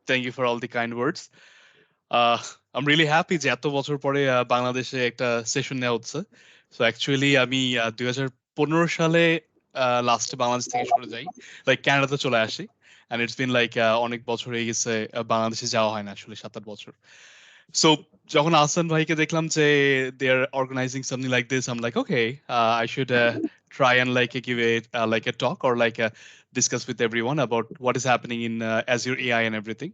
Thank you for all the kind words. I'm really happy যে এত বছর পরে বাংলাদেশে একটা সেশন নেওয়া হচ্ছে। সো অ্যাকচুয়ালি আমি 2015 সালে লাস্টে বাংলাদেশ থেকে সরে যাই, লাইক কানাডাতে চলে আসি। অ্যান্ড ইটস বিন লাইক অনেক বছর হয়ে গেছে বাংলাদেশে যাওয়া হয় না আসলে 7-8 বছর। সো যখন আহসান ভাইকে দেখলাম যে they are organizing something like this, I am like okay, I should try and like give a like a talk or like discuss with everyone about what is happening in Azure AI and everything.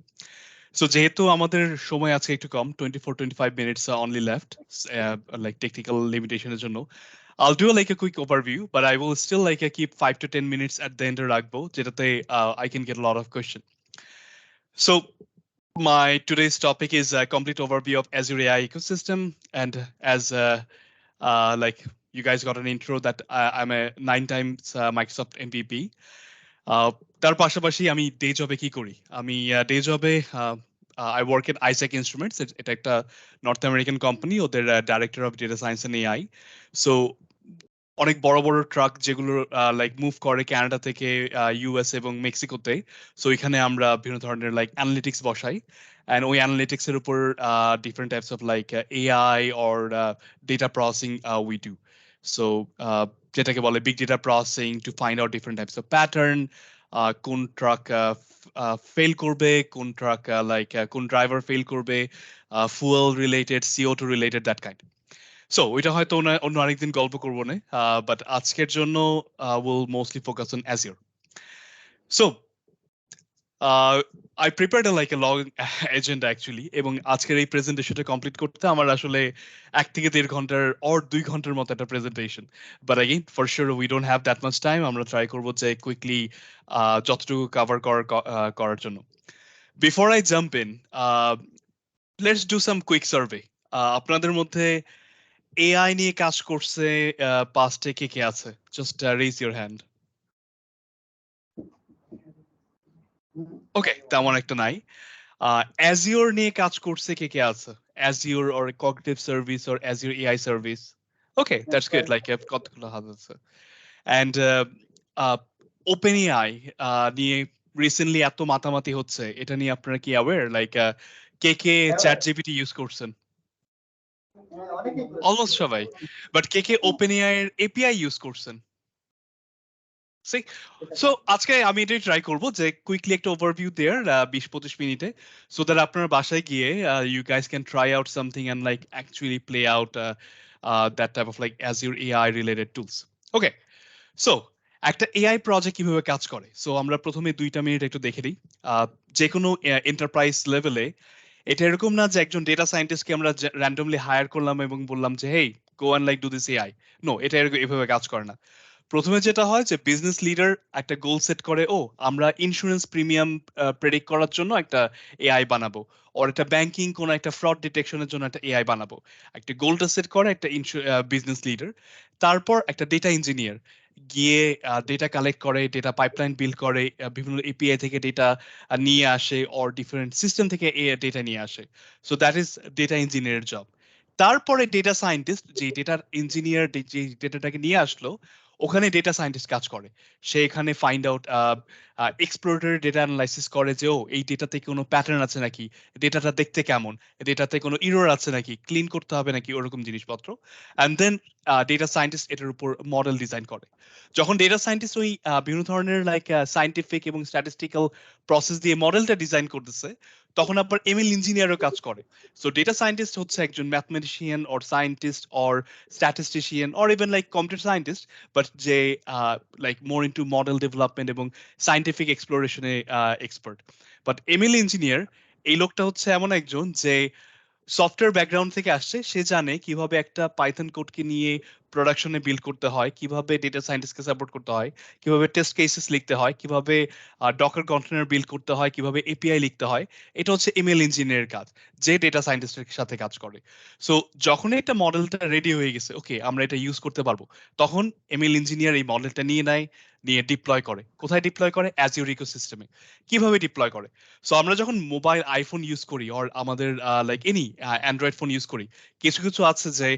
So যেহেতু আমাদের সময় আজকে একটু কম, 24-25 minutes only left, like technical limitation এর জন্য I'll do like a quick overview, but I will still like keep 5 to 10 minutes at the end রাখবো যেটাতে I can get a lot of questions. So my today's topic is a complete overview of Azure AI ecosystem, and as like you guys got an intro that I'm a 9 times Microsoft MVP. তার পাশাপাশি আমি day জবে কি করি? আমি day জবে I work at Isaac Instruments. এটা একটা নর্থ আমেরিকান কোম্পানি, ওদের director of data science and AI. So অনেক বড় বড় ট্রাক যেগুলো লাইক মুভ করে কানাডা থেকে ইউএস এবং মেক্সিকোতে। সো এখানে আমরা বিভিন্ন ধরনের লাইক অ্যানালিটিক্স বসাই, অ্যান্ড ওই অ্যানালিটিক্স এর উপর different types of like AI or data processing we do. So যেটাকে বলে big data processing to find out different types of pattern, কোন ট্রাক ফেল করবে, কোন ট্রাক লাইক কোন ড্রাইভার ফেল করবে, fuel related, CO2 related, that kind. So ওইটা হয়তো অন্য আরেকদিন গল্প করবো না, বাট আজকের জন্য will mostly focus on Azure. So I prepared like a long agenda actually, এবং আজকের এই প্রেজেন্টেশনটা কমপ্লিট করতে আমার আসলে 1 থেকে 1.5 ঘন্টার or 2 ঘন্টার মতো একটা presentation. But again for sure we don't have that much time. আমরা ট্রাই করবো যে কুইকলি যতটুকু কভার করার জন্য। Before I jump in, let's do some quick survey. আপনাদের মধ্যে এআই নিয়ে কাজ করছে পাস্টে কে কে আছে? Just raise your hand. Okay, তেমন একটা নাই। অ্যাজিওর নিয়ে কাজ করছে কে কে আছে? Azure or cognitive service or Azure AI service? Okay, that's good, like কতগুলো হাত আছে। অ্যান্ড ওপেন এআই নিয়ে রিসেন্টলি এত মাতামাতি হচ্ছে, এটা নিয়ে আপনারা কি অ্যাওয়্যার? লাইক কে কে চ্যাট জিপিটি ইউজ করছেন? অলমোস্ট সবাই। But K K open AI এর এপিআই ইউজ করছেন? সো আজকে আমি এটাই ট্রাই করবো যে কুইকলি একটা ওভারভিউ দেয়ার 20-25 মিনিটে, সো দ্যাট আপনার বাসায় গিয়ে you guys can try out something and like actually play out that type of like Azure AI related tools. Okay, so একটা এআই প্রজেক্ট কিভাবে কাজ করে? সো আমরা প্রথমে 2টা মিনিট একটু দেখে নিই। যে কোনো এন্টারপ্রাইজ লেভেলে এটা এরকম না যে একজন ডেটা সায়েন্টিস্টকে আমরা র্যান্ডমলি হায়ার করলাম এবং বললাম যে hey go and like do this AI. No, এটা এভাবে কাজ করে না। প্রথমে যেটা হয় যে বিজনেস লিডার একটা গোল সেট করে, ও আমরা ইন্স্যুরেন্স প্রিমিয়াম প্রেডিক্ট করার জন্য একটা এআই বানাবো, ওর একটা ব্যাংকিং কোন একটা ফ্রড ডিটেকশনের জন্য একটা এআই বানাবো। একটা গোলটা সেট করে একটা বিজনেস লিডার। তারপর একটা ডেটা ইঞ্জিনিয়ার গিয়ে ডেটা কালেক্ট করে, ডেটা পাইপলাইন বিল্ড করে, বিভিন্ন এপিআই থেকে ডেটা নিয়ে আসে, অর ডিফারেন্ট সিস্টেম থেকে ডেটা নিয়ে আসে। সো দ্যাট ইজ ডেটা ইঞ্জিনিয়ারের জব। তারপরে ডেটা সায়েন্টিস্ট যে ডেটার ইঞ্জিনিয়ার যে ডেটাটাকে নিয়ে আসলো, ওখানে ডেটা সায়েন্টিস্ট কাজ করে। সে এখানে find out exploratory data analysis করে যে ও এই ডেটাতে কোনো প্যাটার্ন আছে নাকি, ডেটাটা দেখতে কেমন, ডেটাতে কোনো ইরর আছে নাকি, ক্লিন করতে হবে নাকি, ওরকম জিনিসপত্র। অ্যান্ড দেন ডেটা সায়েন্টিস্ট এটার উপর মডেল ডিজাইন করে। যখন ডেটা সায়েন্টিস্ট ওই বিভিন্ন ধরনের লাইক সায়েন্টিফিক এবং স্ট্যাটিস্টিক্যাল প্রসেস দিয়ে মডেলটা ডিজাইন করতেছে, তখন আবার এমএল ইঞ্জিনিয়ারও কাজ করে। সো ডেটা সায়েন্টিস্ট হচ্ছে একজন mathematician or scientist or statistician or even like computer scientist, but যে like more into model development এবং সায়েন্টিফিক এক্সপ্লোরেশনে এক্সপার্ট। বাট এমএল ইঞ্জিনিয়ার এই লোকটা হচ্ছে এমন একজন যে সফটওয়্যার ব্যাকগ্রাউন্ড থেকে আসছে, সে জানে কিভাবে একটা পাইথন কোডকে নিয়ে প্রোডাকশনে বিল্ড করতে হয়, কিভাবে ডেটা সায়েন্টিস্টকে সাপোর্ট করতে হয়, কিভাবে টেস্ট কেসেস লিখতে হয়, কিভাবে ডকার কন্টেনার বিল্ড করতে হয়, কিভাবে এপিআই লিখতে হয়। এটা হচ্ছে এমএল ইঞ্জিনিয়ারের কাজ, যে ডেটা সায়েন্টিস্টের সাথে কাজ করে। সো যখন একটা মডেলটা রেডি হয়ে গেছে, ওকে আমরা এটা ইউজ করতে পারবো, তখন এমএল ইঞ্জিনিয়ার এই মডেলটা নিয়ে নেয়, নিয়ে ডিপ্লয় করে। কোথায় ডিপ্লয় করে? অ্যাজিওর ইকোসিস্টেমে। কিভাবে ডিপ্লয় করে? সো আমরা যখন মোবাইল আইফোন ইউজ করি অর আমাদের like any Android phone use করি, কিছু কিছু আছে যে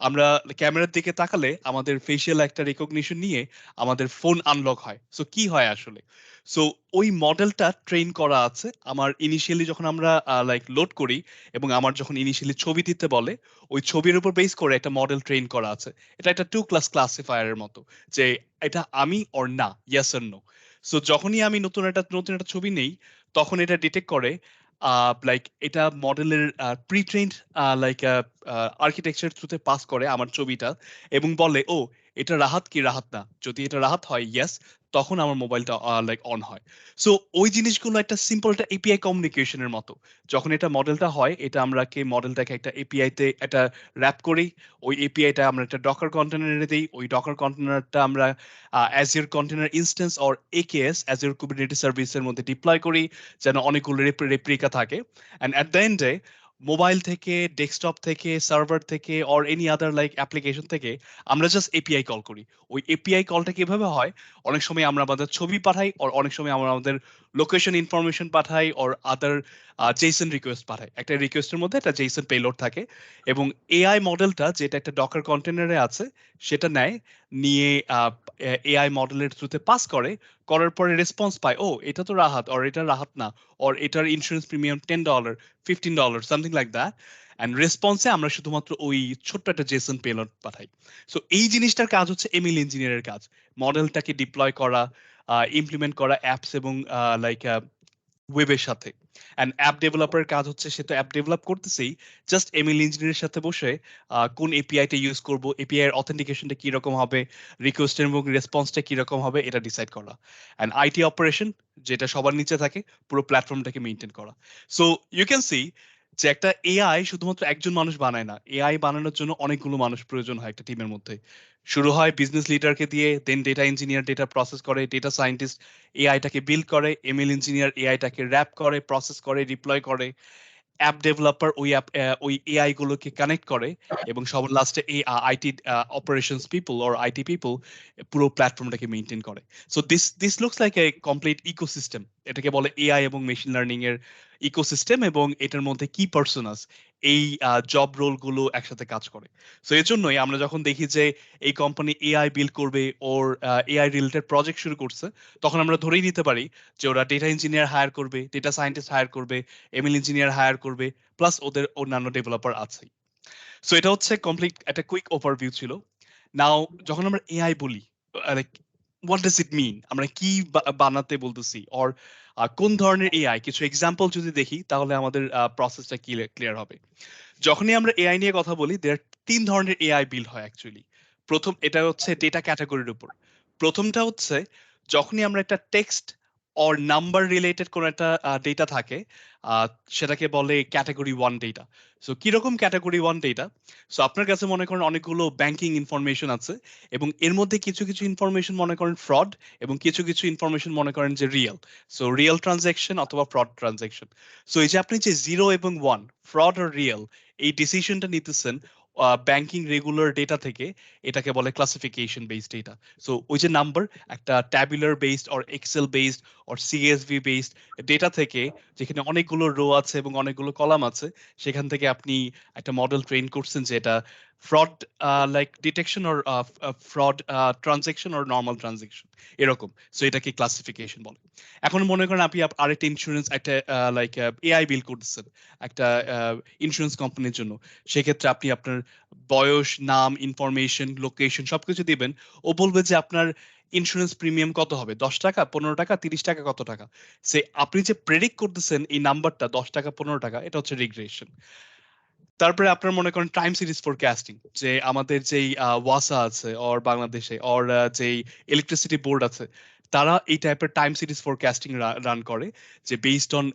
আমরা ক্যামেরার দিকে তাকালে আমাদের ফেশিয়াল একটা রেকগনিশন নিয়ে আমাদের ফোন আনলক হয়। সো কি হয় আসলে? সো ওই মডেলটা ট্রেন করা আছে আমার ইনিশিয়ালি যখন আমরা লাইক লোড করি এবং আমার যখন ইনিশিয়ালি ছবি দিতে বলে ওই ছবির উপর বেস করে একটা মডেল ট্রেন করা আছে। এটা একটা টু ক্লাস ক্লাসিফায়ারের মতো যে এটা আমি অর না, ইয়েস অর নো। সো যখনই আমি নতুন একটা ছবি নেই তখন এটা ডিটেক্ট করে লাইক এটা মডেলের প্রি ট্রেন্ড লাইক আর্কিটেকচার থ্রুতে পাস করে আমার ছবিটা এবং বলে ও এটা রাহাত কি রাহাত না। যদি এটা রাহাত হয় ইয়েস, তখন আমার মোবাইলটা লাইক অন হয়। সো ওই জিনিসগুলো একটা সিম্পল একটা এপিআই কমিউনিকেশনের মতো। যখন এটা মডেলটা হয় এটা আমরা কে মডেলটাকে একটা এপিআই তে একটা র্যাপ করি। ওই এপিআইটা আমরা একটা ডকার কন্টেনারে দেই। ওই ডকার কন্টেনারটা আমরা Azure container instance or AKS Azure Kubernetes সার্ভিসের মধ্যে ডিপ্লয় করি যেন অনেকগুলো রেপ্লিকা থাকে। অ্যান্ড অ্যাট দ্য এন্ডে মোবাইল থেকে, ডেস্কটপ থেকে, সার্ভার থেকে or any other like application থেকে আমরা জাস্ট এপিআই কল করি। ওই এপিআই কলটা কিভাবে হয়? অনেক সময় আমরা আমাদের ছবি পাঠাই, or অনেক সময় আমরা আমাদের লোকেশন ইনফরমেশন পাঠাই, or আদার জেসন রিকোয়েস্ট পাঠাই। একটা রিকোয়েস্টের মধ্যে একটা জেসন পেলোড থাকে এবং এআই মডেলটা যেটা একটা ডকার কন্টেনারে আছে সেটা নেয়, নিয়ে এআই মডেলের থ্রুতে পাস করে, করার পরে রেসপন্স পায় ও এটা তো রাহাত, or এটা রাহাত না, or এটার insurance premium $10, $15, something like that. And রেসপন্সে আমরা শুধুমাত্র ওই ছোট্ট একটা জেসন পেলোড পাঠাই। সো এই জিনিসটার কাজ হচ্ছে এমএল ইঞ্জিনিয়ারের কাজ, মডেলটাকে ডিপ্লয় করা, ইমপ্লিমেন্ট করা অ্যাপস এবং লাইক ওয়েবের সাথে। অ্যান্ড অ্যাপ ডেভেলপারের কাজ হচ্ছে সে তো অ্যাপ ডেভেলপ করতেছেই, জাস্ট এমএল ইঞ্জিনিয়ারের সাথে বসে কোন এপিআইটা ইউজ করব, এপিআই এর অথেন্টিকেশনটা কি রকম হবে, রিকোয়েস্ট এবং রেসপন্সটা কি রকম হবে, এটা ডিসাইড করা। অ্যান্ড আইটি অপারেশন যেটা সবার নিচে থাকে, পুরো প্ল্যাটফর্মটাকে মেইনটেইন করা। সো ইউ ক্যান সি যে একটা এআই শুধুমাত্র একজন মানুষ বানায় না, এআই বানানোর জন্য অনেকগুলো মানুষ প্রয়োজন হয় একটা টিমের মধ্যে। শুরু হয় বিজনেস লিডারকে দিয়ে, দেন ডেটা ইঞ্জিনিয়ার ডেটা প্রসেস করে, ডেটা সায়েন্টিস্ট এআইটাকে বিল্ড করে, এমএল ইঞ্জিনিয়ার এআইটাকে র্যাপ করে, প্রসেস করে, ডিপ্লয় করে, অ্যাপ ডেভেলপার ওই এআই গুলোকে কানেক্ট করে এবং সবার লাস্টে এই IT operations people or IT people পুরো প্ল্যাটফর্মটাকে মেইনটেইন করে। So this looks like a complete ecosystem. এটাকে বলে এআই এবং মেশিন লার্নিং এর ইকোসিস্টেম, এবং এটার মধ্যে কি পার্সোনাস এই জব রোল গুলো একসাথে কাজ করে। সো এর জন্যই আমরা যখন দেখি যে এই কোম্পানি এআই বিল্ড করবে ওর এআই রিলেটেড প্রজেক্ট শুরু করছে, তখন আমরা ধরেই নিতে পারি যে ওরা ডেটা ইঞ্জিনিয়ার হায়ার করবে, ডেটা সায়েন্টিস্ট হায়ার করবে, এমএল ইঞ্জিনিয়ার হায়ার করবে, প্লাস ওদের অন্যান্য ডেভেলপার আছেই। সো এটা হচ্ছে কমপ্লিট একটা কুইক ওভারভিউ ছিল। নাও যখন আমরা এআই বলি, লাইক হোয়াট ডাজ ইট মিন, আমরা কি বানাতে বলতেছি, অর কোন ধরনের এআই, কিছু এক্সাম্পল যদি দেখি তাহলে আমাদের প্রসেসটা ক্লিয়ার হবে। যখনই আমরা এআই নিয়ে কথা বলি, দেয়ার তিন ধরনের এআই বিল্ড হয় অ্যাকচুয়ালি। প্রথম এটা হচ্ছে ডেটা ক্যাটাগরির উপর। প্রথমটা হচ্ছে যখনই আমরা একটা টেক্সট অর নাম্বার রিলেটেড কোন একটা ডেটা থাকে, আহ, সেটাকে বলে ক্যাটাগরি ওয়ান ডেটা। সো কিরকম ক্যাটাগরি ওয়ান ডেটা? সো আপনার কাছে মনে করেন অনেকগুলো ব্যাংকিং ইনফরমেশন আছে এবং এর মধ্যে কিছু কিছু ইনফরমেশন মনে করেন ফ্রড, এবং কিছু কিছু ইনফরমেশন মনে করেন যে রিয়েল। সো রিয়েল ট্রানজ্যাকশন অথবা ফ্রড ট্রানজ্যাকশন। সো এই যে আপনি যে জিরো এবং ওয়ান, ফ্রড আর রিয়েল, এই ডিসিশনটা নিতেছেন ব্যাংকিং রেগুলার ডেটা থেকে, এটাকে বলে ক্লাসিফিকেশন বেসড ডেটা। সো ওই যে নাম্বার, একটা tabular based or Excel based or CSV based data থেকে, যেখানে অনেকগুলো রো আছে এবং অনেকগুলো কলাম আছে, সেখান থেকে আপনি একটা মডেল ট্রেন করছেন যে এটা fraud like detection or fraud transaction or normal transaction, এরকম। সো এটাকে ক্লাসিফিকেশন বলে। এখন মনে করেন আপনি আরেকটা ইন্স্যুরেন্স একটা লাইক এআই বিল করতেছেন একটা ইন্স্যুরেন্স কোম্পানির জন্য। সেক্ষেত্রে আপনি আপনার বয়স, নাম, ইনফরমেশন, লোকেশন সবকিছু দিবেন। ও বলবে যে আপনার ইন্স্যুরেন্স প্রিমিয়াম কত হবে, 10 টাকা, 15 টাকা, 30 টাকা, কত টাকা। সে আপনি যে প্রেডিক্ট করতেছেন এই নাম্বারটা 10 টাকা, 15 টাকা, এটা হচ্ছে রিগ্রেশন। তারপরে আপনার মনে করেন টাইম সিরিজ ফোরকাস্টিং, যে আমাদের যেই ওয়াসা আছে অর বাংলাদেশে, অর যেই ইলেকট্রিসিটি বোর্ড আছে, তারা এই টাইপের টাইম সিরিজ ফোরকাস্টিং রান করে, যে বেসড অন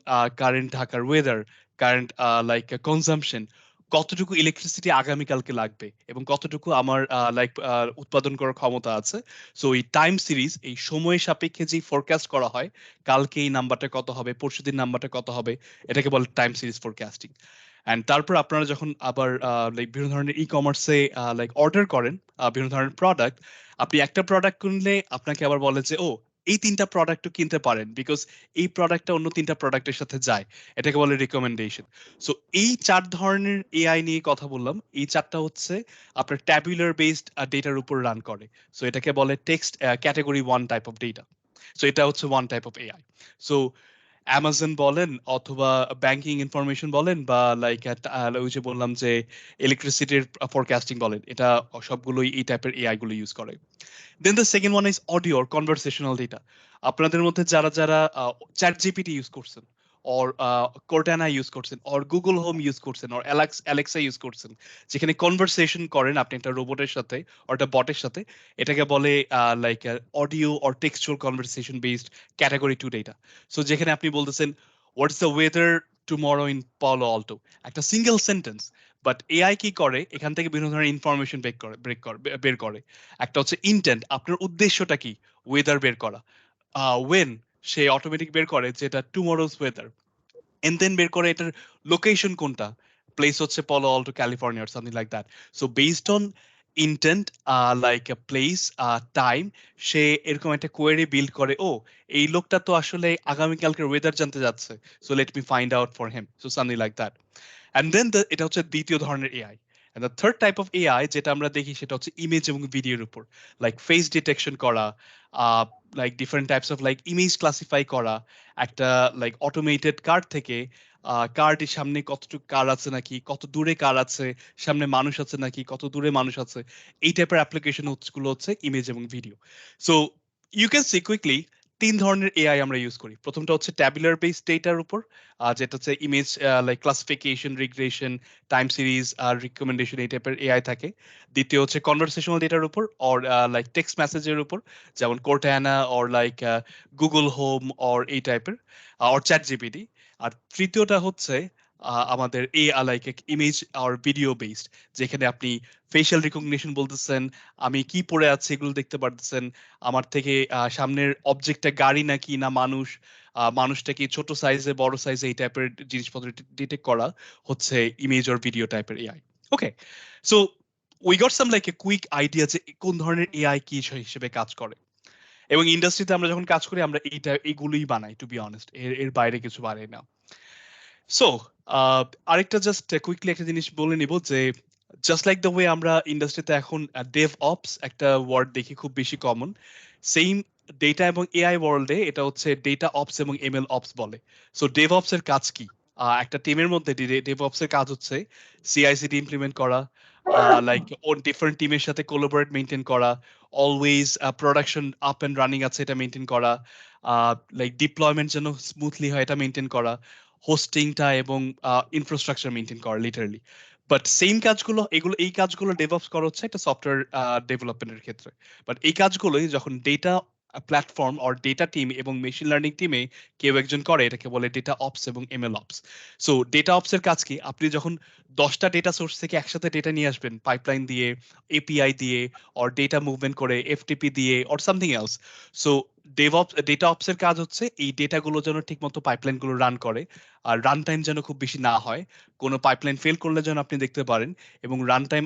কারেন্ট ঢাকার ওয়েদার, কারেন্ট লাইক কনজাম্পশন, কতটুকু ইলেকট্রিসিটি আগামীকালকে লাগবে এবং কতটুকু আমার লাইক উৎপাদন করার ক্ষমতা আছে। সো এই টাইম সিরিজ, এই সময় সাপেক্ষে যে ফোরকাস্ট করা হয়, কালকে এই নাম্বারটা কত হবে, পরশুদিন নাম্বারটা কত হবে, এটাকে বলে টাইম সিরিজ ফোরকাস্টিং। অ্যান্ড তারপর আপনারা যখন আবার লাইক বিভিন্ন ধরনের ই কমার্সে লাইক অর্ডার করেন বিভিন্ন ধরনের প্রোডাক্ট, আপনি একটা প্রোডাক্ট কিনলে আপনাকে আবার বলে যে ও এই 3টা প্রোডাক্টও কিনতে পারেন বিকজ এই প্রোডাক্টটা অন্য 3টা প্রোডাক্টের সাথে যায়, এটাকে বলে রিকমেন্ডেশন। সো এই 4 ধরনের এআই নিয়ে কথা বললাম, এই 4টা হচ্ছে আপনার ট্যাবুলার বেসড ডেটার উপর রান করে। সো এটাকে বলে text category 1 type of data. So এটা হচ্ছে 1 type of AI. So Amazon বলেন অথবা ব্যাংকিং ইনফরমেশন বলেন বা লাইক ওই যে বললাম যে ইলেকট্রিসিটির ফরকাস্টিং বলেন, এটা সবগুলোই এই টাইপের এআই গুলো ইউজ করে। Then the second one is audio or conversational data. আপনাদের মধ্যে যারা যারা চ্যাট জিপিটি ইউজ করছেন, অর কোর্টানা ইউজ করছেন, অর গুগল হোম ইউজ করছেন, অর অ্যালেক্সা ইউজ করছেন, যেখানে কনভারসেশন করেন আপনি একটা রোবটের সাথে অর একটা বটের সাথে, এটাকে বলে like audio or textual conversation based category 2 data. So যেখানে আপনি বলতেছেন what's the weather tomorrow in পালো অল্টো, একটা সিঙ্গেল সেন্টেন্স, বাট এআই কি করে এখান থেকে বিভিন্ন ধরনের ইনফরমেশন বের করে। একটা হচ্ছে ইন্টেন্ট, আপনার উদ্দেশ্যটা কি, ওয়েদার বের করা। ওয়েন, সে অটোমেটিক বের করে যে এটা টুমরোজ ওয়েদার, এন্ড দেন বের করে এটার লোকেশন কোনটা, প্লেস হচ্ছে Palo Alto California something like that. So based on intent like a place time, say এরকম একটা কোয়েরি বিল্ড করে, ও এই লোকটা তো আসলে আগামীকালকের ওয়েদার জানতে যাচ্ছে, so let me find out for him, so something like that. And then এটা হচ্ছে দ্বিতীয় ধরনের AI. And the third type of AI যেটা আমরা দেখি সেটা হচ্ছে ইমেজ এবং ভিডিওর উপর, লাইক ফেস ডিটেকশন করা, like different types of like image classify করা, একটা লাইক অটোমেটেড কার্ড থেকে কার্ডের সামনে কতটুকু কার আছে নাকি, কত দূরে কার আছে, সামনে মানুষ আছে নাকি, কত দূরে মানুষ আছে, এই টাইপের অ্যাপ্লিকেশন গুলো হচ্ছে ইমেজ এবং video. So you can see quickly 3 ধরনের এআই আমরা ইউজ করি। প্রথমটা হচ্ছে ট্যাবুলার বেসড ডেটার উপর, যেটা হচ্ছে image like classification, regression, time series আর রিকমেন্ডেশন, এই টাইপের এআই থাকে। দ্বিতীয় হচ্ছে কনভারসেশনাল ডেটার উপর অর লাইক টেক্সট মেসেজের উপর, যেমন Cortana or like Google home or এই টাইপের, অর চ্যাট জিপিটি। আর তৃতীয়টা হচ্ছে আমাদের এ লাইক ইমেজ আর ভিডিও বেসড, যেখানে আপনি ফেশিয়াল রিকগনিশন বলতেছেন, আমি কি পরে আছি এগুলো দেখতে পারতেছেন, আমার থেকে সামনের অবজেক্টটা গাড়ি নাকি না মানুষ, মানুষটা কি ছোট সাইজে বড় সাইজে, এই টাইপের জিনিসপত্র ডিটেক্ট করা হচ্ছে ইমেজ অর ভিডিও টাইপের AI. Okay, so we got some like a quick idea যে কোন ধরনের এআই কি হিসেবে কাজ করে। এবং ইন্ডাস্ট্রিতে আমরা যখন কাজ করি আমরা এইগুলোই বানাই, টু বি অনেস্ট, এর বাইরে কিছু বানাই না। সো আরেকটা জাস্ট কুইকলি একটা জিনিস বলে নিব যে জাস্ট লাইক দ্য ওয়ে আমরা ইন্ডাস্ট্রিতে এখন ডেভ অপস একটা ওয়ার্ড দেখি খুব বেশি কমন, সেম ডেটা এবং এআই ওয়ার্ল্ডে এটা হচ্ছে ডেটা অপস এবং এমএল অপস বলে। সো ডেভ অপস এর কাজ কি? একটা টিমের মধ্যে ডেভ অপস এর কাজ হচ্ছে সিআইসিডি ইমপ্লিমেন্ট করা, লাইক ওর ডিফারেন্ট টিমের সাথে কোলাবোরেট মেনটেন করা, always production up and running আছে এটা মেনটেন করা, লাইক ডিপ্লয়মেন্ট যেন স্মুথলি হয় এটা মেনটেন করা, হোস্টিংটা এবং ইনফ্রাস্ট্রাকচার মেনটেন করা লিটারালি। বাট সেম কাজগুলো এই কাজগুলো ডেভঅপস করা হচ্ছে একটা সফটওয়্যার ডেভেলপমেন্টের ক্ষেত্রে। বাট এই কাজগুলোই যখন data platform or data team এবং মেশিন লার্নিং টিমে কেউ একজন করে, এটাকে বলে ডেটা অপস এবং ML ops. So data ops এর কাজ কি? আপনি যখন 10টা ডেটা সোর্স থেকে একসাথে ডেটা নিয়ে আসবেন পাইপলাইন দিয়ে, এপিআই দিয়ে, অর ডেটা মুভমেন্ট করে এফটিপি দিয়ে or something else. So data ops এর কাজ হচ্ছে এই ডেটাগুলো যেন ঠিকমতো পাইপলাইন গুলো রান করে, আর রান টাইম যেন খুব বেশি না হয়, কোনো পাইপলাইন ফেল করলে যেন আপনি দেখতে পারেন, এবং রান টাইম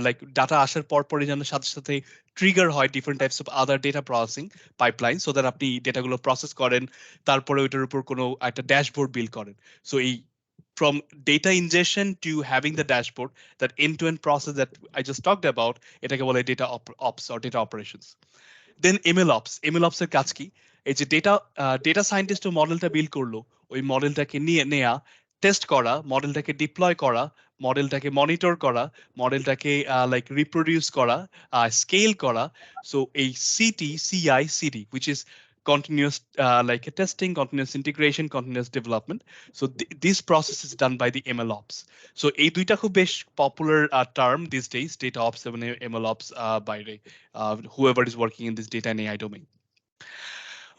লাইক ডাটা আসার পরই যেন সাথে সাথে ট্রিগার হয় different types of other data processing pipeline, so that আপনি ডেটাগুলো প্রসেস করেন, তারপরে ওইটার উপর কোনো একটা ড্যাশবোর্ড বিল্ড করেন। সো এই from data ingestion to having the dashboard, that end-to-end process that I just talked about, এটাকে বলে data ops or data operations. Then ML ops এর কাজ কি? এই যে ডেটা সায়েন্টিস্ট মডেলটা বিল্ড করলো, ওই মডেলটাকে নিয়ে নেয়া, টেস্ট করা, মডেলটাকে ডিপ্লয় করা, মডেলটাকে মনিটর করা, মডেলটাকে লাইক রিপ্রোডিউস করা, স্কেল করা। সো এই CI CD which is continuous like a testing, continuous integration, continuous development. So this process is done by the ML ops. So এই দুইটা খুব বেশ popular term these days, data ops এবং ML ops বাইরে whoever is working in this data and AI domain.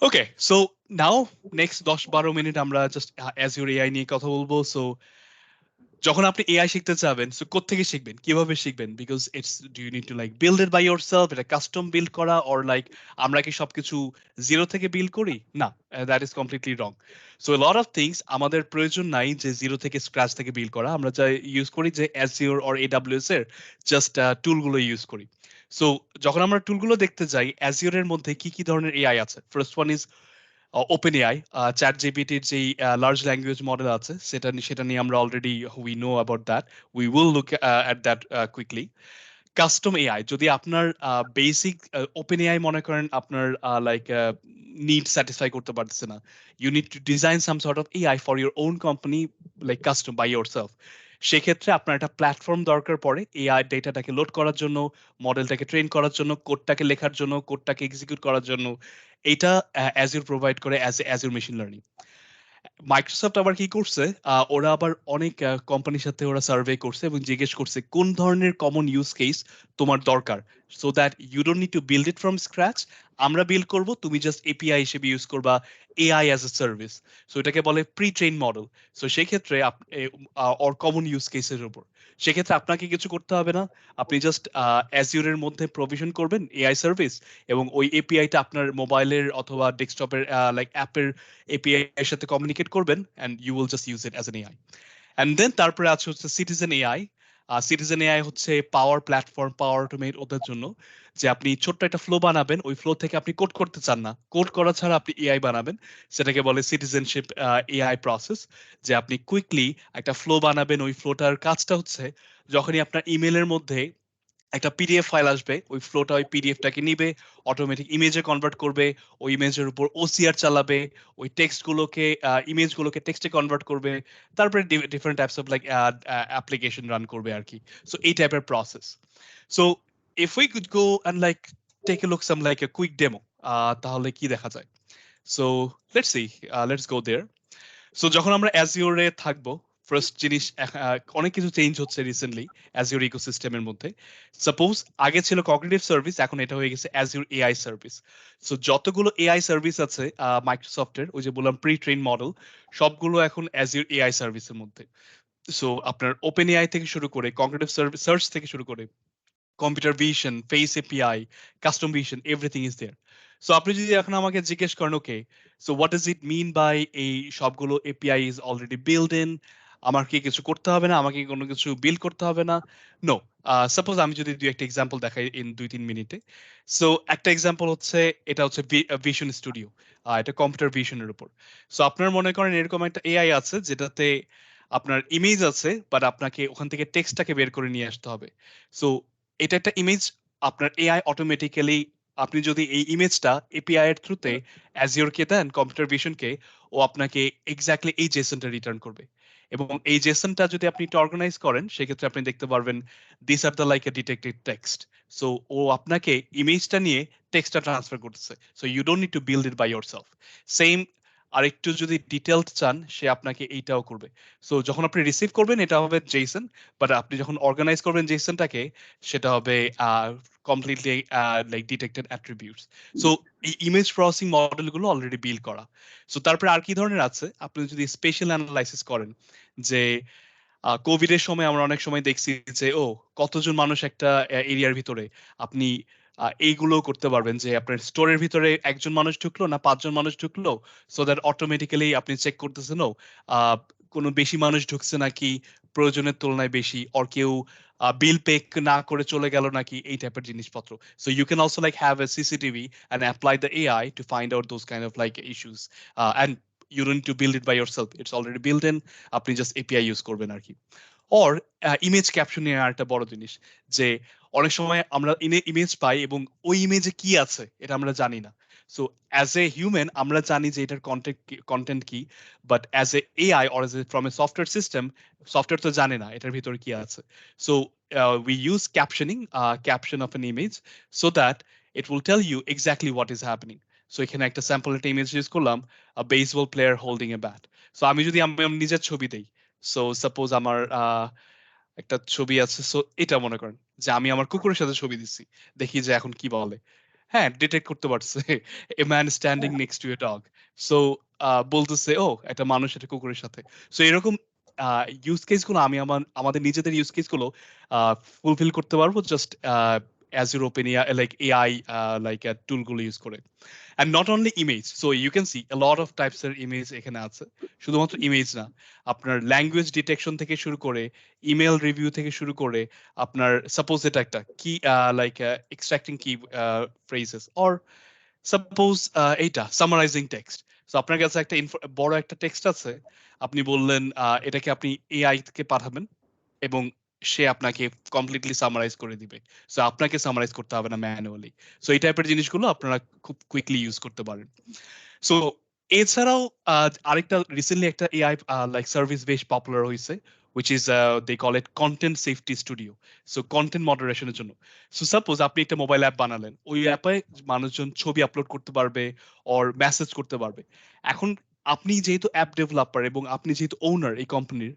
Okay, so now next 10-12 minute আমরা just Azure AI নিয়ে কথা বলবো। So যখন আপনি এআই শিখতে চাবেন, সো কোত্থেকে শিখবেন, কিভাবে শিখবেন? Because it's do you need to like build it by yourself, এটা কাস্টম বিল্ড করা, অর লাইক আমরা কি সবকিছু জিরো থেকে বিল্ড করি? না, that is completely wrong. So lot of things আমাদের প্রয়োজন নাই যে জিরো থেকে স্ক্র্যাচ থেকে বিল্ড করা, আমরা যা ইউজ করি যে অ্যাজিওর অর এডাব্লিউএস এর জাস্ট টুলগুলো ইউজ করি। সো যখন আমরা টুলগুলো দেখতে যাই অ্যাজিওরের মধ্যে কি কি ধরনের এআই আছে, first one is open AI, chat জিপিটির যেই লার্জ ল্যাঙ্গুয়েজ মডেল আছে সেটা নিয়ে আমরা already we know about that, we will look at that quickly. Custom AI, যদি আপনার বেসিক ওপেন এআই মনে করেন আপনার লাইক নিড স্যাটিসফাই করতে পারতেছে না, you need to design some sort of AI for your own company, like custom by your self. সেক্ষেত্রে আপনার একটা প্ল্যাটফর্ম দরকার পড়ে এআই ডেটাটাকে লোড করার জন্য, মডেলটাকে ট্রেন করার জন্য, কোডটাকে লেখার জন্য, কোডটাকে এক্সিকিউট করার জন্য। এটা অ্যাজিউর প্রোভাইড করে অ্যাজিউর মেশিন লার্নিং। মাইক্রোসফট আবার কি করছে, ওরা আবার অনেক কোম্পানির সাথে ওরা সার্ভে করছে এবং জিজ্ঞেস করছে কোন ধরনের কমন ইউজ কেস তোমার দরকার, so that you don't need to build it from scratch. আমরা বিল্ড করব, তুমি জাস্ট এপিআই হিসেবে ইউজ করবা, AI as a service. So এটাকে বলে প্রি ট্রেন মডেল। সো সেক্ষেত্রে অর কমন ইউজ কেসের উপর, সেক্ষেত্রে আপনাকে কিছু করতে হবে না, আপনি জাস্ট অ্যাজিউরের মধ্যে প্রভিশন করবেন এআই সার্ভিস, এবং ওই এপিআইটা আপনার মোবাইলের অথবা ডেস্কটপের লাইক অ্যাপের এপিআই এর সাথে কমিউনিকেট করবেন, and you will just use it as an AI. And then তারপরে আছে হচ্ছে সিটিজেন এআই। সিটিজেন এআই হচ্ছে পাওয়ার প্ল্যাটফর্ম, পাওয়ার অটোমেট ওদের জন্য, যে আপনি ছোট্ট একটা ফ্লো বানাবেন, ওই ফ্লো থেকে আপনি কোড করতে চান না, কোড করা ছাড়া আপনি এআই বানাবেন, সেটাকে বলে সিটিজেনশিপ এআই প্রসেস। যে আপনি কুইকলি একটা ফ্লো বানাবেন, ওই ফ্লোটার কাজটা হচ্ছে যখনই আপনার ইমেলের মধ্যে একটা পিডিএফ ফাইল আসবে, ওই ফ্লোটা ওই পিডিএফটাকে নিবে, অটোমেটিক ইমেজে কনভার্ট করবে, ওই ইমেজের উপর ওসিআর চালাবে, ওই টেক্সটগুলোকে ইমেজগুলোকে টেক্সটে কনভার্ট করবে, তারপরে different types of like application run করবে আর কি। সো এই টাইপের process. So if we could go and like take a look some like a quick demo, তাহলে কি দেখা যায়? So let's see, let's go there. So যখন আমরা অ্যাজিওরে থাকবো, ফার্স্ট জিনিস অনেক কিছু চেঞ্জ হচ্ছে রিসেন্টলি অ্যাজিওর ইকোসিস্টেমের মধ্যে। সাপোজ আগে ছিল কগনিটিভ সার্ভিস, এখন এটা হয়ে গেছে অ্যাজিওর এআই সার্ভিস। সো যতগুলো এআই সার্ভিস আছে মাইক্রোসফটের, ওই যে বললাম প্রি ট্রেন মডেল, সবগুলো এখন অ্যাজিওর এআই সার্ভিসের মধ্যে। সো আপনার ওপেন এআই থেকে শুরু করে, কগনিটিভ সার্চ থেকে শুরু করে, computer vision, face API, custom vision, everything is there. So আপনি যদি এখন আমাকে জিজ্ঞেস করেন, okay so what does it mean by এই সবগুলো API is already build in, আমার কি কিছু করতে হবে না, আমাকে কোনো কিছু বিল্ড করতে হবে না? নো। সাপোজ আমি যদি দুই একটা এক্সাম্পল দেখাই ইন 2-3 মিনিটে। সো একটা এক্সাম্পল হচ্ছে, এটা হচ্ছে ভিশন স্টুডিও, এটা কম্পিউটার ভিশনের উপর। সো আপনার মনে করেন এরকম একটা এআই আছে যেটাতে আপনার ইমেজ আছে, বাট আপনাকে ওখান থেকে টেক্সটটাকে বের করে নিয়ে আসতে হবে। সো এটা একটা ইমেজ, আপনার এআই অটোমেটিক্যালি, আপনি যদি এই ইমেজটা এপিআই এর থ্রুতে অ্যাজিওরকে দেন, কম্পিউটার ভিশনকে, ও আপনাকে এক্স্যাক্টলি এই জেসনটা রিটার্ন করবে। এবং এই জেসনটা যদি আপনি একটু অর্গানাইজ করেন, সেক্ষেত্রে আপনি দেখতে পারবেন this are the like a detected text. So ও আপনাকে ইমেজটা নিয়ে টেক্সটটা ট্রান্সফার করতেছে, so you don't need to build it by your self. Same আরেকটু যদি ডিটেলড চান, সে আপনাকে এইটাও করবে। সো যখন আপনি রিসিভ করবেন এটা হবে জেসন, বাট আপনি যখন অর্গানাইজ করবেন জেসনটাকে, সেটা হবে completely like detected attributes. So এই ইমেজ প্রসেসিং মডেলগুলো অলরেডি বিল্ড করা। সো তারপরে আর কি ধরনের আছে, আপনি যদি স্পেশাল অ্যানালাইসিস করেন, যে কোভিড এর সময় আমরা অনেক সময় দেখছি যে কতজন মানুষ একটা এরিয়ার ভিতরে, আপনি এইগুলো করতে পারবেন যে আপনার স্টোরের ভিতরে একজন মানুষ ঢুকলো না 5জন মানুষ ঢুকলো, সো দ্যাট অটোমেটিক্যালি আপনি চেক করতেছেন কোনো বেশি মানুষ ঢুকছে নাকি, প্রয়োজনের তুলনায় বেশি, অর কেউ বিল পে না করে চলে গেল নাকি, এই টাইপের জিনিসপত্র। So you can also like have a CCTV and apply the AI to find out those kind of like issues, and you don't need to build it by yourself, it's already built in, আপনি just API use করবেন আর কি। Or image captioning আর একটা বড় জিনিস, যে অনেক সময় আমরা ইমেজ পাই এবং ওই ইমেজে কি আছে এটা আমরা জানি না। সো অ্যাজ এ হিউম্যান আমরা জানি যে এটার কন্টেন্ট কি, but as a AI or as a from a software system, software তো জানে না এটার ভিতরে কি আছে। So we use captioning, caption of N image, so that it will tell you exactly what is happening. So এখানে একটা sample একটা ইমেজ ইউজ করলাম, বেসবল প্লেয়ার হোল্ডিং এ ব্যাট। সো আমি যদি আমি আমার নিজের ছবি দেই, সো সাপোজ আমার একটা ছবি আছে, সো এটা মনে করেন যে আমি আমার কুকুরের সাথে ছবি দিচ্ছি, দেখি যে এখন কি বলে। হ্যাঁ, ডিটেক্ট করতে পারছে a man standing next to a dog. So বলতেছে একটা মানুষ একটা কুকুরের সাথে। সো এরকম ইউজ কেস গুলো আমি আমাদের নিজেদের ইউজ কেস গুলো ফুলফিল করতে পারবো just Azure OpenAI like AI toolগুলো ইউজ করে। And not only image, so you can see a lot of types of image এখানে আছে। শুধুমাত্র ইমেজ না, আপনার ল্যাঙ্গুয়েজ ডিটেকশন থেকে শুরু করে ইমেল রিভিউ থেকে শুরু করে আপনার সাপোজ এটা একটা কি এক্সট্রাক্টিং কি ফ্রেজেস অর সাপোজ এইটা সামারাইজিং টেক্সট। সো আপনার কাছে একটা বড় একটা টেক্সট আছে, আপনি বললেন এটাকে আপনি এআই কে পাঠাবেন এবং সে আপনাকে কমপ্লিটলি সামারাইজ করে দিবে। সো আপনাকে সামারাইজ করতে হবে না ম্যানুয়ালি। সো এই টাইপের জিনিসগুলো আপনারা খুব কুইকলি ইউজ করতে পারেন। সো এছাড়াও আরেকটা রিসেন্টলি একটা এআই সার্ভিস বেশ পপুলার হয়েছে, which is they call it content safety studio. So content moderation এর জন্য। সো সাপোজ আপনি একটা মোবাইল অ্যাপ বানালেন, ওই অ্যাপে মানুষজন ছবি আপলোড করতে পারবে অর মেসেজ করতে পারবে। এখন আপনি যেহেতু অ্যাপ ডেভেলপার এবং আপনি যেহেতু ওনার এই কোম্পানির,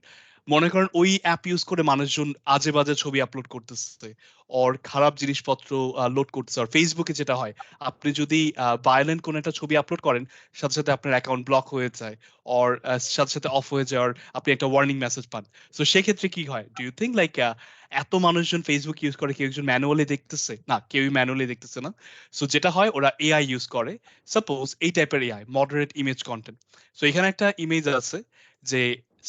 মনে করেন ওই অ্যাপ ইউজ করে মানুষজন আজে বাজে ছবি আপলোড করতেছে অর খারাপ জিনিসপত্র লোড করতেছে। আর ফেসবুকে যেটা হয়, আপনি যদি ভায়োলেন্ট কোনো একটা ছবি আপলোড করেন, সাথে সাথে আপনার অ্যাকাউন্ট ব্লক হয়ে যায় অর সাথে সাথে অফ হয়ে যায়, আর আপনি একটা ওয়ার্নিং মেসেজ পান। সো সেক্ষেত্রে কি হয়, ডু ইউ থিঙ্ক এত মানুষজন ফেসবুক ইউজ করে কেউ একজন ম্যানুয়ালি দেখতেছে? না, কেউই ম্যানুয়ালি দেখতেছে না। সো যেটা হয়, ওরা এআই ইউজ করে। সাপোজ এই টাইপের AI moderate image content. So এখানে একটা ইমেজ আছে যে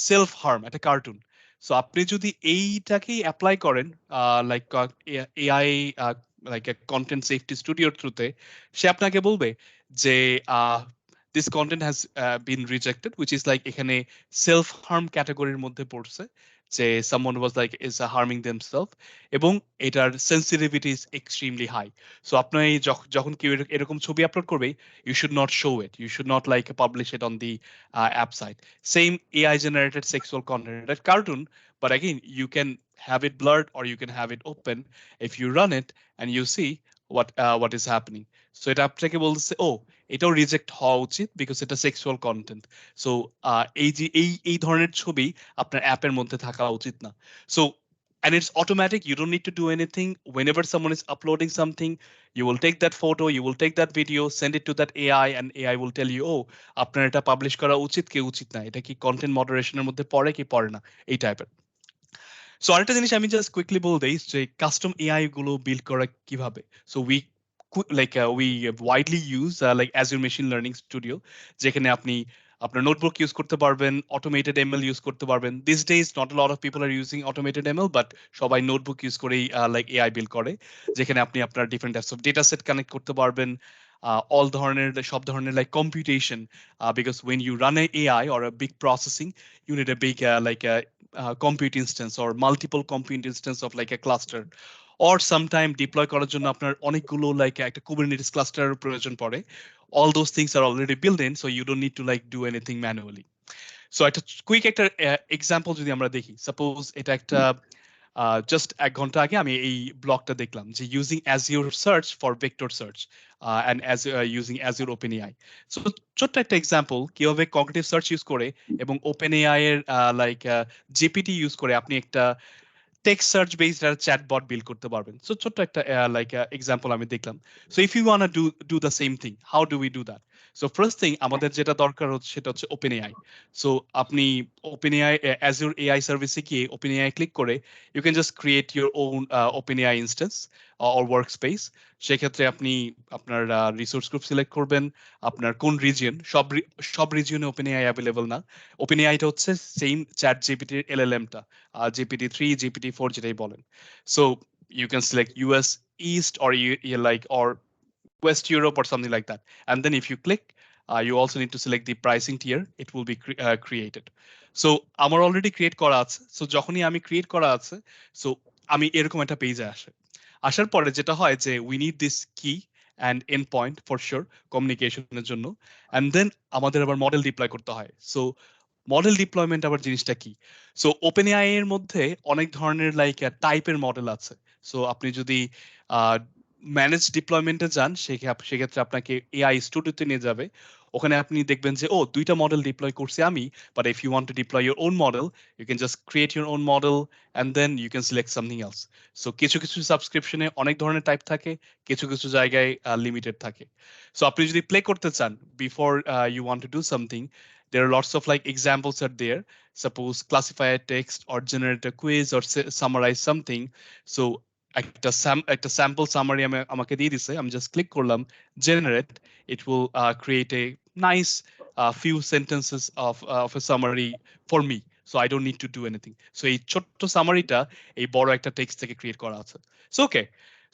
সেলফ হার্ম, একটা কার্টুন। সো আপনি যদি এইটাকেই অ্যাপ্লাই করেন লাইক এআই কন্টেন্ট সেফটি স্টুডিওর থ্রুতে, সে আপনাকে বলবে যে this content has been rejected, which is এখানে সেলফ হার্ম ক্যাটাগরির মধ্যে পড়ছে, যে someone was is harming themselves, এবং এটার sensitivity is extremely high. So আপনি যখন কেউ এরকম ছবি আপলোড করবে, you should not show it. You should not publish it on the app site. Same AI generated sexual content, that cartoon, but again, you can have it blurred or you can have it open. If you run it and you see what is happening. So এটা আপনাকে বলছে, ও এটাও reject হওয়া উচিত because এটা sexual content. So এই যে এই ধরনের ছবি আপনার অ্যাপের মধ্যে থাকা উচিত না। So and it's automatic, you don't need to do anything. Whenever someone is uploading something, you will take that photo, you will take that video, send it to that AI, and AI will tell you, oh, আপনার এটা publish করা উচিত কি উচিত না, এটা কি content মডারেশনের মধ্যে পড়ে কি পড়ে না, এই টাইপের। সো আরেকটা জিনিস আমি জাস্ট কুইকলি বলে দেই যে কাস্টম এআই গুলো বিল্ড করা কিভাবে। So we widely use Azure Machine Learning Studio, যেখানে আপনি আপনার নোটবুক ইউজ করতে পারবেন, অটোমেটেড এমএল ইউজ করতে পারবেন। This days not lot of people are using automated ML, but সবাই নোটবুক ইউজ করেই এআই বিল্ড করে, যেখানে আপনি আপনার different types of data set connect করতে পারবেন, অল ধরনের সব ধরনের computation, because when you run a AI or uh big processing, you need a big compute instance or multiple compute instance of a cluster, or sometime deploy করার জন্য আপনার অনেকগুলো একটা Kubernetes cluster প্রয়োজন পড়ে। All those things are already built in, so you don't need to do anything manually. So একটা quick একটা example যদি আমরা দেখি, সাপোজ এটা একটা জাস্ট 1 ঘন্টা আগে আমি এই ব্লগটা দেখলাম যে using Azure search for vector search and using Azure OpenAI. So ছোট্ট একটা এক্সাম্পল কিভাবে কগনিটিভ সার্চ ইউজ করে এবং OpenAI এর জিপিটি ইউজ করে আপনি একটা text search based chatbot build করতে পারবেন। সো ছোট্ট একটা এক্সাম্পল আমি দেখলাম। So if you want to do the same thing, how do we do that? So first thing আমাদের যেটা দরকার হচ্ছে সেটা হচ্ছে OpenAI. সো আপনি OpenAI Azure AI সার্ভিসে গিয়ে OpenAI ক্লিক করে you can just create your own OpenAI instance or workspace. সেক্ষেত্রে আপনি আপনার রিসোর্স গ্রুপ সিলেক্ট করবেন, আপনার কোন রিজিয়ন, সব রিজিয়নে OpenAI অ্যাভেলেবল না। OpenAIটা হচ্ছে সেম চ্যাট জিপিটির এলএলএমটা, GPT-3, GPT-4 যেটাই বলেন। So you can select US East or or West Europe or something like that. And then if you click, you also need to select the pricing tier. It will be created. So আমার already create করা আছে। So যখনই আমি create করা আছে, so আমি এরকম একটা পেজে আসার পরে যেটা হয় যে উই নিড দিস কি and end point for sure কমিউনিকেশনের জন্য, অ্যান্ড দেন আমাদের আবার মডেল ডিপ্লয় করতে হয়। সো মডেল ডিপ্লয়মেন্ট আবার জিনিসটা কি? সো OpenAI এর মধ্যে অনেক ধরনের টাইপের মডেল আছে। সো আপনি যদি ম্যানেজ ডিপ্লয়মেন্টে যান, সেক্ষেত্রে আপনাকে এআই স্টুডিওতে নিয়ে যাবে। ওখানে আপনি দেখবেন যে 2টা মডেল ডিপ্লয় করছি আমি, but if you want to deploy your own model, you can just create your own model and then you can select something else. So কিছু কিছু সাবস্ক্রিপশনে অনেক ধরনের টাইপ থাকে, কিছু কিছু জায়গায় লিমিটেড থাকে। সো আপনি যদি প্লে করতে চান, before you want to do something, there are lots of examples are there. Suppose classify a text or generate a quiz or summarize something. So একটা স্যাম্পল সামারি আমাকে দিয়ে দিছে, আমি জাস্ট ক্লিক করলাম generate, it will create a nice few sentences of a summary for me, so I don't need to do anything. So এই ছোট্ট সামারিটা এই বড় একটা টেক্সট থেকে ক্রিয়েট করা আছে। সো ওকে,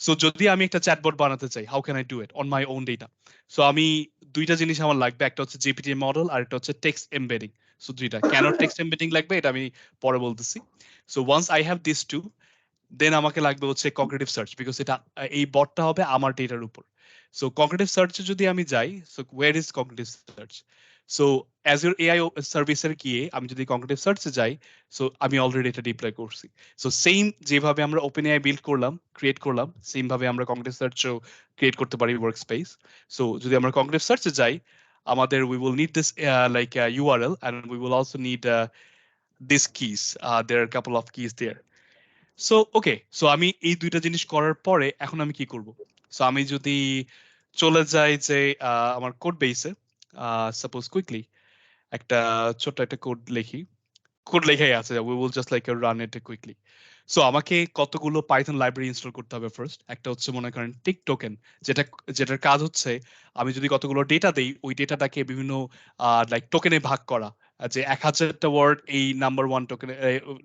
সো যদি আমি একটা চ্যাটবট বানাতে চাই, how can I do it on my own data? So আমি দুইটা জিনিস আমার লাগবে, একটা হচ্ছে জিপিটি মডেল আর একটা হচ্ছে টেক্সট এমবেডিং। সো দুইটা কেন টেক্সট এমবেডিং লাগবে এটা আমি পরে বলতেছি। So once I have this two, then আমাকে লাগবে হচ্ছে কগ্নিটিভ সার্চ, বিকজ এটা এই বটটা হবে আমার ডেটার উপর। সো কগ্নিটিভ সার্চে যদি আমি যাই, so where is cognitive search? So Azure AI সার্ভিসের গিয়ে আমি যদি কগ্নিটিভ সার্চে যাই, সো আমি অলরেডি এটা ডিপ্লয় করছি। সো সেম যেভাবে আমরা ওপেন এআই বিল্ড করলাম, ক্রিয়েট করলাম, সেম ভাবে আমরা কগ্নিটিভ সার্চও ক্রিয়েট করতে পারি ওয়ার্ক স্পেস। সো যদি আমরা কগ্নিটিভ সার্চে যাই, আমাদের we will need this like URL, and we will also need these keys. There are a couple of keys there. So okay, so আমি এই দুইটা জিনিস করার পরে এখন আমি কি করব? সো আমি যদি চলে যাই যে আমার কোড বেসে, সাপোজ কুইকলি একটা ছোট্ট একটা কোড লিখি, কোড লেখাই আছে, we will just like run it quickly. So আমাকে কতগুলো পাইথন লাইব্রেরি ইনস্টল করতে হবে ফার্স্ট। একটা হচ্ছে মনে করেন টিক টোকেন, যেটা যেটার কাজ হচ্ছে আমি যদি কতগুলো ডেটা দেই, ওই ডেটাটাকে বিভিন্ন লাইক টোকেনে ভাগ করা। যে 1000টা ওয়ার্ড এই নাম্বার ওয়ান টোকেনে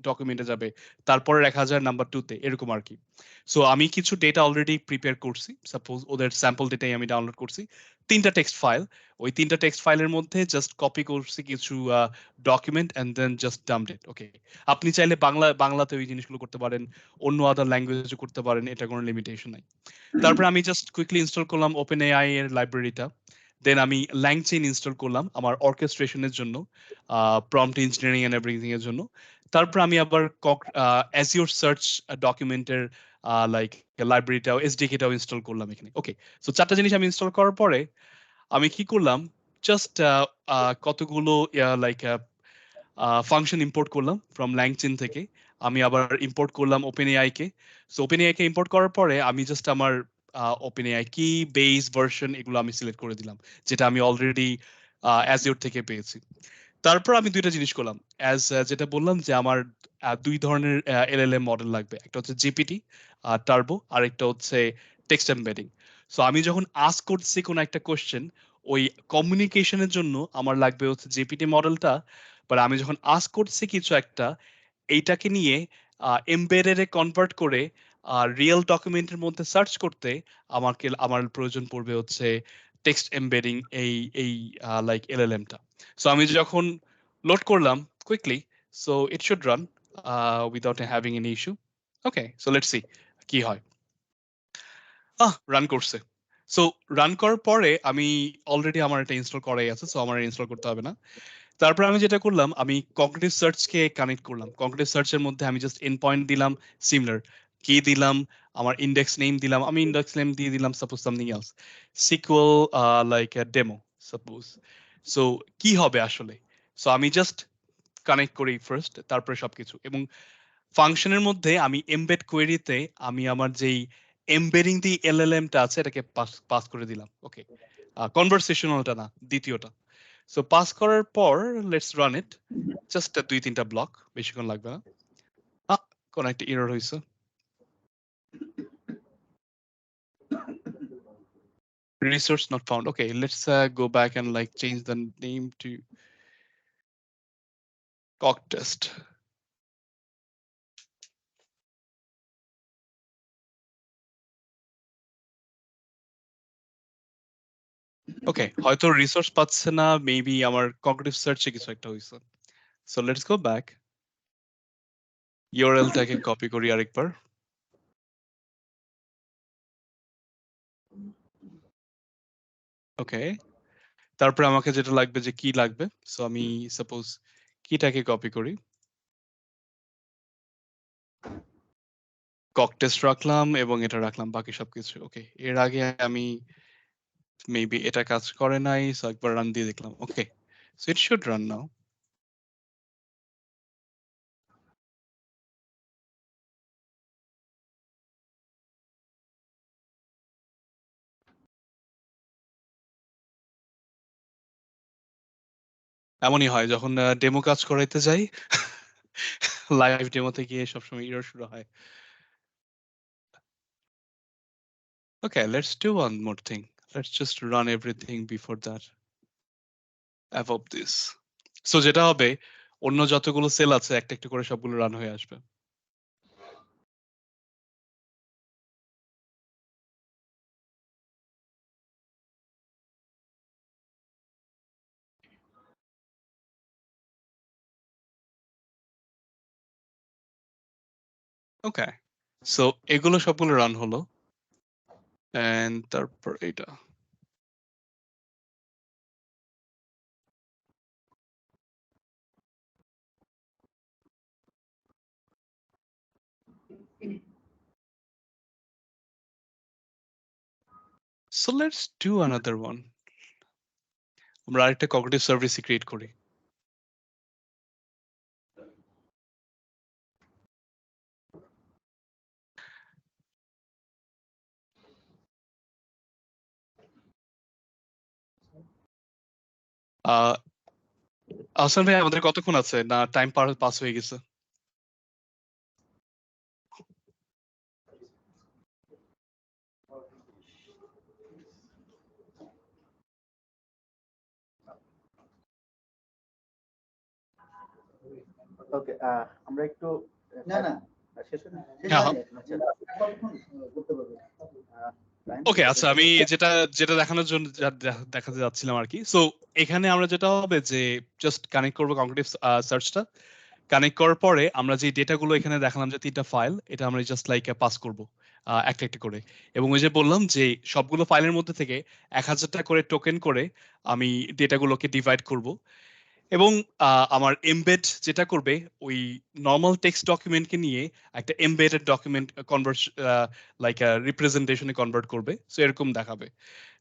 ডকুমেন্টে যাবে, তারপরে 1000 নাম্বার টুতে, এরকম আর কি। সো আমি কিছু ডেটা অলরেডি প্রিপেয়ার করছি, সাপোজ ওদের স্যাম্পল ডেটাই আমি ডাউনলোড করছি, 3টা টেক্সট ফাইল। ওই 3টা টেক্সট ফাইলের মধ্যে জাস্ট কপি করছি কিছু ডকুমেন্ট এন্ড দেন জাস্ট ডাম্পড ইট। ওকে, আপনি চাইলে বাংলাতে ওই জিনিসগুলো করতে পারেন, অন্য আদার ল্যাঙ্গুয়েজে করতে পারেন, এটা কোনো লিমিটেশন নাই। তারপরে আমি জাস্ট কুইকলি ইনস্টল করলাম ওপেন এআই এর লাইব্রেরিটা। দেন আমি ল্যাংচেইন ইনস্টল করলাম আমার অর্কেস্ট্রেশনের জন্য, প্রম্পট ইঞ্জিনিয়ারিং এন্ড এভরিথিং এর জন্য। তারপর আমি আবার অ্যাজিওর সার্চ ডকুমেন্টের লাইক লাইব্রেরিটাও এসডিকেটাও ইনস্টল করলাম এখানে। ওকে, সো 4টা জিনিস আমি ইনস্টল করার পরে আমি কি করলাম, জাস্ট কতগুলো লাইক ফাংশন ইম্পোর্ট করলাম ফ্রম ল্যাংচিন থেকে। আমি আবার ইম্পোর্ট করলাম ওপেন এআই কে। সো ওপেন এআই কে ইম্পোর্ট করার পরে আমি জাস্ট আমার ওপেন এআই কি বেস ভার্সন এগুলো আমি সিলেক্ট করে দিলাম, যেটা আমি অলরেডি অ্যাজিওর থেকে পেয়েছি। তারপর আমি দুইটা জিনিস করলাম, অ্যাজ যেটা বললাম যে আমার দুই ধরনের এলএলএম মডেল লাগবে, একটা হচ্ছে জিপিটি টার্বো, আর একটা হচ্ছে টেক্সট এমবেডিং। সো আমি যখন আস্ক করছি কোনো একটা কোশ্চেন, ওই কমিউনিকেশনের জন্য আমার লাগবে হচ্ছে জিপিটি মডেলটা। বাট আমি যখন আস্ক করছি কিছু একটা, এইটাকে নিয়ে এমবেডেডে কনভার্ট করে রিয়েল ডকুমেন্টের মধ্যে সার্চ করতে আমার প্রয়োজন পড়বে হচ্ছে টেক্সট এমবেডিং, এই এই লাইক এলএলএমটা। সো আমি যখন লোড করলাম quickly, so it should run without having any issue. Okay, so let's C কি হয়। রান করছে। সো রান করার পরে আমি অলরেডি আমার এটা ইনস্টল করাই আছে, সো আমার ইনস্টল করতে হবে না। তারপর আমি যেটা করলাম, আমি কগ্নিটিভ সার্চকে কানেক্ট করলাম। কগ্নিটিভ সার্চের মধ্যে আমি জাস্ট এন্ড পয়েন্ট দিলাম, সিমিলার কি দিলাম, আমার ইন্ডেক্স নেম দিলাম, আমি ইন্ডেক্স নেম দিয়ে দিলাম suppose something else, sequel like demo suppose. So কি হবে আসলে? সো আমি জাস্ট কানেক্ট করি ফার্স্ট, তারপরে সবকিছু। এবং ফাংশনের মধ্যে আমি এমবেড কোয়েরিতে আমি আমার যেই এমবেডিং দি এলএলএমটা আছে এটাকে পাস পাস করে দিলাম। ওকে, কনভারসেশনালটা না, দ্বিতীয়টা। সো পাস করার পর লেটস রান ইট, জাস্ট 2-3টা ব্লক, বেশিক্ষণ লাগবে না। কোন একটা এরর হয়েছে, resource not found. Okay, let's go back and like change the name to cock test. ওকে, হয়তো রিসোর্স পাচ্ছে না, মেবি আমার কগ্নিটিভ সার্চে কিছু একটা হয়েছে। সো লেটস গো ব্যাক, ইউআরএলটাকে কপি করি আরেকবার। ওকে, তারপরে আমাকে যেটা লাগবে যে কি লাগবে, সো আমি সাপোজ কিটাকে কপি করি, কক টেস্ট রাখলাম এবং এটা রাখলাম, বাকি সবকিছু ওকে। এর আগে আমি মেবি এটা কাজ করে নাই, সো একবার রান দিয়ে দেখলাম। ওকে, সো ইট শুড রান নাও। এমনই হয় যখন ডেমো কাজ করাইতে যাই, লাইভ ডেমোতে গিয়ে সবসময় এরর শুরু হয়। Okay, let's do one more thing. Let's just run everything before that. Above this. So যেটা হবে অন্য যতগুলো সেল আছে একটা একটা করে সবগুলো রান হয়ে আসবে। ওকে, সো এগুলো সবগুলো রান হলো এন্ড তারপর এটা। So let's do another one. আমরা আরেকটা কগ্নিটিভ সার্ভিস ক্রিয়েট করি। আহসান ভাই আমাদের কতক্ষণ আছে, না টাইম পাস হয়ে গেছে? ওকে, আমরা একটু না না শেষ করতে পারবো। ওকে, আচ্ছা আমি যেটা যেটা দেখানোর জন্য দেখাতে যাচ্ছিলাম আর কি। সো এখানে আমরা যেটা হবে যে জাস্ট কানেক্ট করবো কগ্নিটিভ সার্চটা। কানেক্ট করার পরে আমরা যে ডেটাগুলো এখানে দেখালাম যে 3টা ফাইল, এটা আমরা জাস্ট লাইক পাস করব একটা একটা করে। এবং ওই যে বললাম যে সবগুলো ফাইলের মধ্যে থেকে 1000টা করে টোকেন করে আমি ডেটাগুলোকে ডিভাইড করব। এবং আমার এমবেড যেটা করবে ওই নর্মাল টেক্সট ডকুমেন্টকে নিয়ে একটা এমবেডেড ডকুমেন্ট কনভার্ট, লাইক রিপ্রেজেন্টেশনে কনভার্ট করবে, সো এরকম দেখাবে।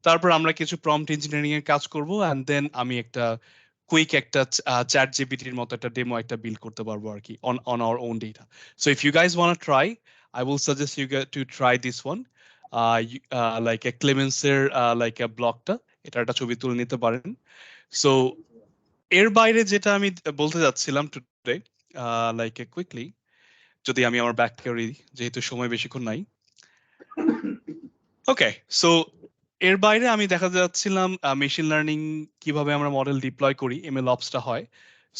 তারপর আমরা কিছু প্রম্পট ইঞ্জিনিয়ারিং এর কাজ করব এন্ড দেন আমি একটা কুইক একটা চ্যাট জিপিটির মতো একটা ডেমো একটা বিল্ড করতে পারবো আর কি on our own data. So if you guys want try, I will suggest you to try this one. Like ক্লেমেন্সের লাইক ব্লগটা, এটা একটা ছবি তুলে নিতে পারেন। সো এর বাইরে যেটা আমি বলতে যাচ্ছিলাম টুডে, লাইক কুইকলি যদি আমি আমার ব্যাক করি, যেহেতু সময় বেশিক্ষণ নাই। ওকে, সো এর বাইরে আমি দেখা যাচ্ছিলাম মেশিন লার্নিং কিভাবে আমরা মডেল ডিপ্লয় করি, এমএল অপসটা হয়।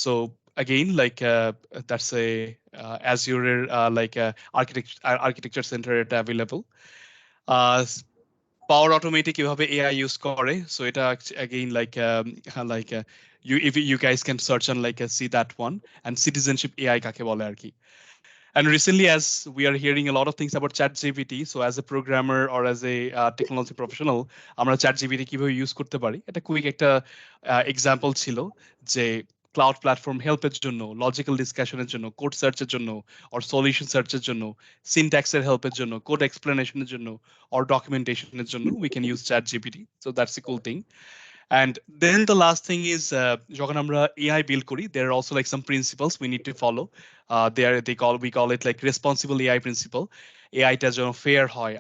So again like that's a Azure like architecture center এটা available. uh, পাওয়ার অটোমেটিক কিভাবে এআই ইউজ করে, সো এটা again like you if you guys can search and like see that one, and citizenship AI কাকে বলে আর কি। And recently, as we are hearing a lot of things about ChatGPT, so as a programmer or as a technology professional, আমরা ChatGPT কিভাবে use করতে পারি, এটা quick একটা example ছিল যে ক্লাউড প্ল্যাটফর্ম হেল্পের জন্য, লজিক্যাল ডিসকাশনের জন্য, কোড সার্চের জন্য, অর সলিউশন সার্চের জন্য, সিনট্যাক্সের হেল্পের জন্য, কোড এক্সপ্লেনেশনের জন্য, অর ডকুমেন্টেশনের জন্য we can use ChatGPT. So that's a cool thing. And then the last thing is যখন আমরা AI build করি, there are also like some principles we need to follow. We call it like responsible AI principle. AI টা যেন fair হয়,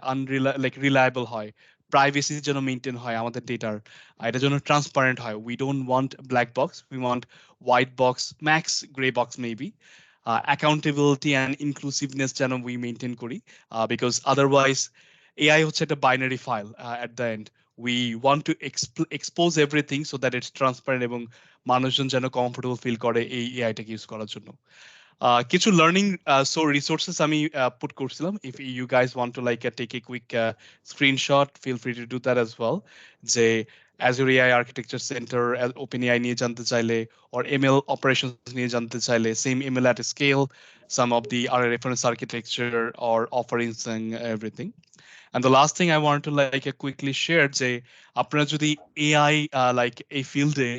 like reliable হয়, privacy যেন maintain হয় আমাদের ডেটার, এটা যেন ট্রান্সপারেন্ট হয়। We don't want black box, we want white box, max gray box maybe. Accountability and inclusiveness যেন we maintain করি, because otherwise AI হচ্ছে একটা binary file at the end. We want to expose everything so that it's transparent এবং মানুষজন যেন comfortable feel করে এই এআইটাকে use করার জন্য। কিছু লার্নিং সো রিসোর্সেস আমি পুট করছিলাম, if you guys want to like take a quick screenshot, feel free to do that as well. যে Azure AI Architecture Center, OpenAI নিয়ে জানতে চাইলে, or ML operations নিয়ে জানতে চাইলে, same ML at scale, some of the reference architecture or offerings and everything. And the last thing I want to like quickly share যে আপনারা যদি AI like এই ফিল্ডে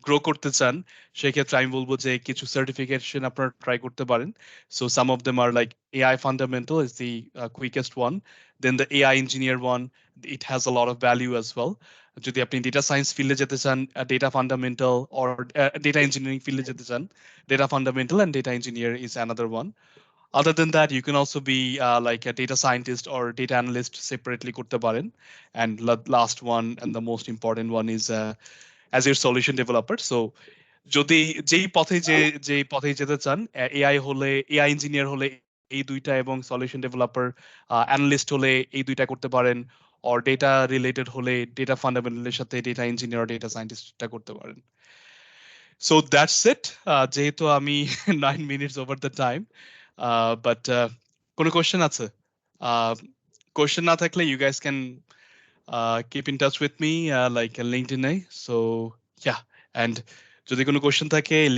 গ্রো করতে চান, সেক্ষেত্রে আমি বলবো যে কিছু সার্টিফিকেশন আপনারা ট্রাই করতে পারেন। So some of them are like AI fundamental is the quickest one. Then the AI engineer one, it has a lot of value as well. যদি আপনি ডেটা সায়েন্স ফিল্ডে যেতে চান, data fundamental or data engineering ফিল্ডে যেতে চান, data fundamental and data engineer is another one. Other than that, you can also be like a data scientist or data analyst separately করতে পারেন. And last one and the most important one is Azure solution developer. So যদি যেই পথে যেই পথে যেতে চান, AI হলে, এআই ইঞ্জিনিয়ার হলে এই দুইটা, এবং সলিউশন ডেভেলপার অ্যানালিস্ট হলে এই দুইটা করতে পারেন, or data related হলে data fundamental এর সাথে data engineer or data scientist টা করতে পারেন। So that's it. যেহেতু আমি 9 minutes over the time, but কোনো question আছে? Question না থাকলে you guys can keep in touch with me like LinkedIn. So yeah, and যদি কোনো question থাকে